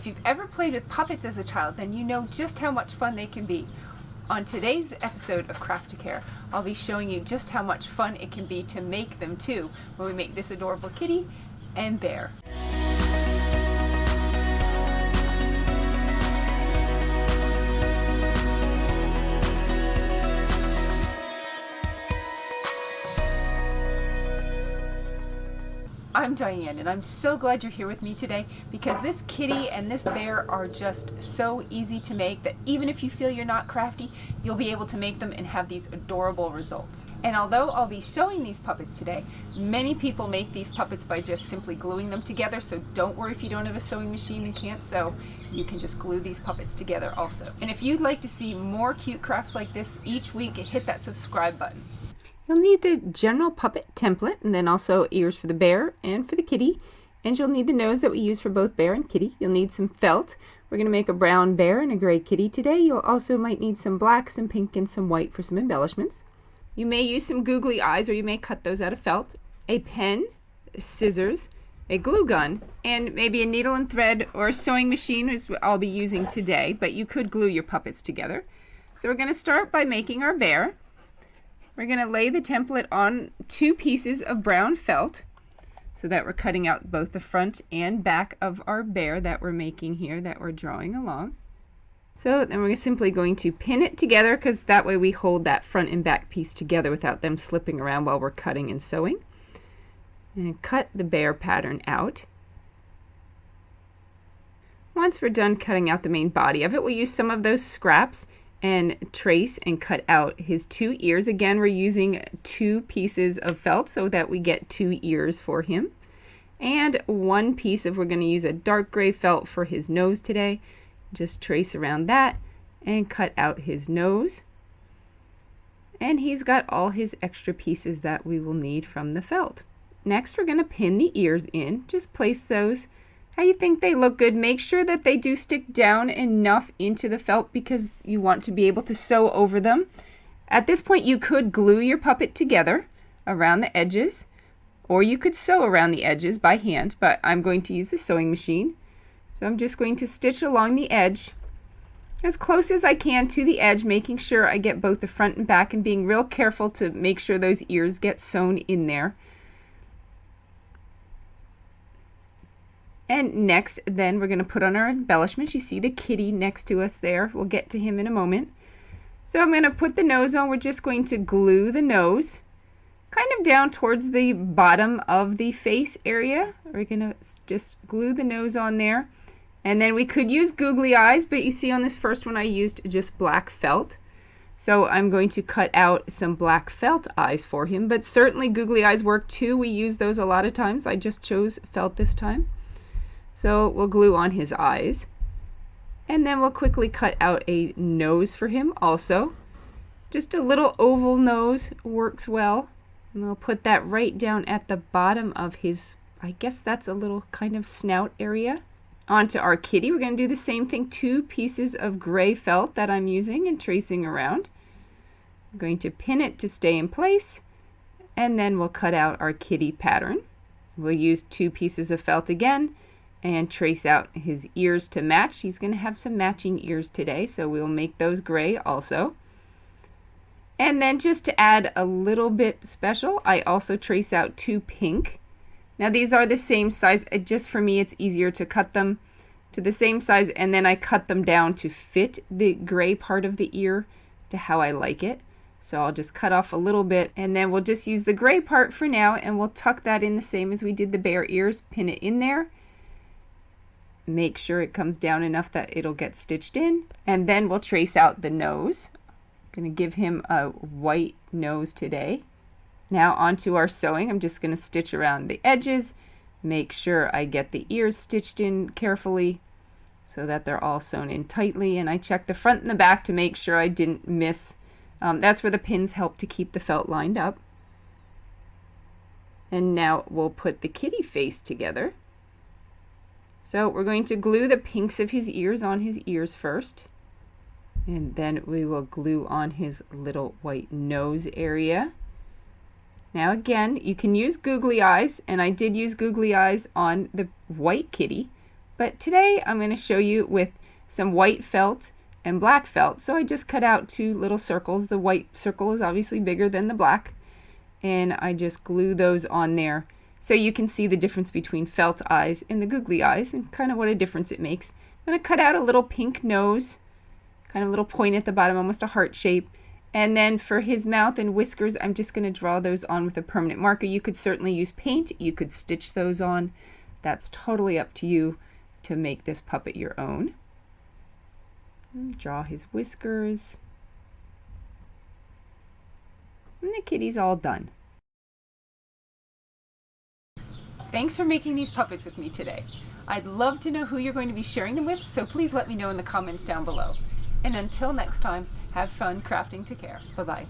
If you've ever played with puppets as a child, then you know just how much fun they can be. On today's episode of Crafty Care, I'll be showing you just how much fun it can be to make them too, when we make this adorable kitty and bear. I'm Diane, and I'm so glad you're here with me today because this kitty and this bear are just so easy to make that even if you feel you're not crafty, you'll be able to make them and have these adorable results. And although I'll be sewing these puppets today, many people make these puppets by just simply gluing them together, so don't worry if you don't have a sewing machine and can't sew. You can just glue these puppets together also. And if you'd like to see more cute crafts like this each week, hit that subscribe button. You'll need the general puppet template and then also ears for the bear and for the kitty. And you'll need the nose that we use for both bear and kitty. You'll need some felt. We're going to make a brown bear and a gray kitty today. You'll also might need some black, some pink, and some white for some embellishments. You may use some googly eyes or you may cut those out of felt. A pen, scissors, a glue gun, and maybe a needle and thread or a sewing machine is what I'll be using today, but you could glue your puppets together. So we're going to start by making our bear. We're going to lay the template on 2 pieces of brown felt so that we're cutting out both the front and back of our bear that we're making here, that we're drawing along. So then we're simply going to pin it together because that way we hold that front and back piece together without them slipping around while we're cutting and sewing. And cut the bear pattern out. Once we're done cutting out the main body of it, we'll use some of those scraps and trace and cut out his 2 ears. Again, we're using 2 pieces of felt so that we get 2 ears for him. And 1 piece of, we're going to use a dark gray felt for his nose today. Just trace around that and cut out his nose. And he's got all his extra pieces that we will need from the felt. Next, we're going to pin the ears in. Just place those how you think they look good. Make sure that they do stick down enough into the felt because you want to be able to sew over them. At this point, you could glue your puppet together around the edges, or you could sew around the edges by hand, but I'm going to use the sewing machine. So I'm just going to stitch along the edge as close as I can to the edge, making sure I get both the front and back and being real careful to make sure those ears get sewn in there. And next, then we're going to put on our embellishments. You see the kitty next to us there. We'll get to him in a moment. So I'm going to put the nose on. We're just going to glue the nose kind of down towards the bottom of the face area. We're going to just glue the nose on there. And then we could use googly eyes, but you see on this first one I used just black felt. So I'm going to cut out some black felt eyes for him, but certainly googly eyes work too. We use those a lot of times. I just chose felt this time. So we'll glue on his eyes. And then we'll quickly cut out a nose for him also. Just a little oval nose works well. And we'll put that right down at the bottom of his, I guess that's a little kind of snout area. Onto our kitty, we're going to do the same thing. 2 pieces of gray felt that I'm using and tracing around. I'm going to pin it to stay in place. And then we'll cut out our kitty pattern. We'll use 2 pieces of felt again and trace out his ears to match. He's going to have some matching ears today, so we'll make those gray also. And then just to add a little bit special, I also trace out 2 pink. Now these are the same size. Just for me, it's easier to cut them to the same size, and then I cut them down to fit the gray part of the ear to how I like it. So I'll just cut off a little bit, and then we'll just use the gray part for now, and we'll tuck that in the same as we did the bear ears. Pin it in there. Make sure it comes down enough that it'll get stitched in, and then we'll trace out the nose. I'm going to give him a white nose today. Now onto our sewing. I'm just going to stitch around the edges, make sure I get the ears stitched in carefully so that they're all sewn in tightly, and I check the front and the back to make sure I didn't miss. That's where the pins help to keep the felt lined up. And now we'll put the kitty face together. So we're going to glue the pinks of his ears on his ears first. And then we will glue on his little white nose area. Now again, you can use googly eyes, and I did use googly eyes on the white kitty, But today I'm going to show you with some white felt and black felt. So I just cut out 2 little circles. The white circle is obviously bigger than the black, and I just glue those on there so you can see the difference between felt eyes and the googly eyes and kind of what a difference it makes. I'm going to cut out a little pink nose, kind of a little point at the bottom, almost a heart shape. And then for his mouth and whiskers, I'm just going to draw those on with a permanent marker. You could certainly use paint. You could stitch those on. That's totally up to you to make this puppet your own. Draw his whiskers. And the kitty's all done. Thanks for making these puppets with me today. I'd love to know who you're going to be sharing them with, so please let me know in the comments down below. And until next time, have fun crafting to care. Bye-bye.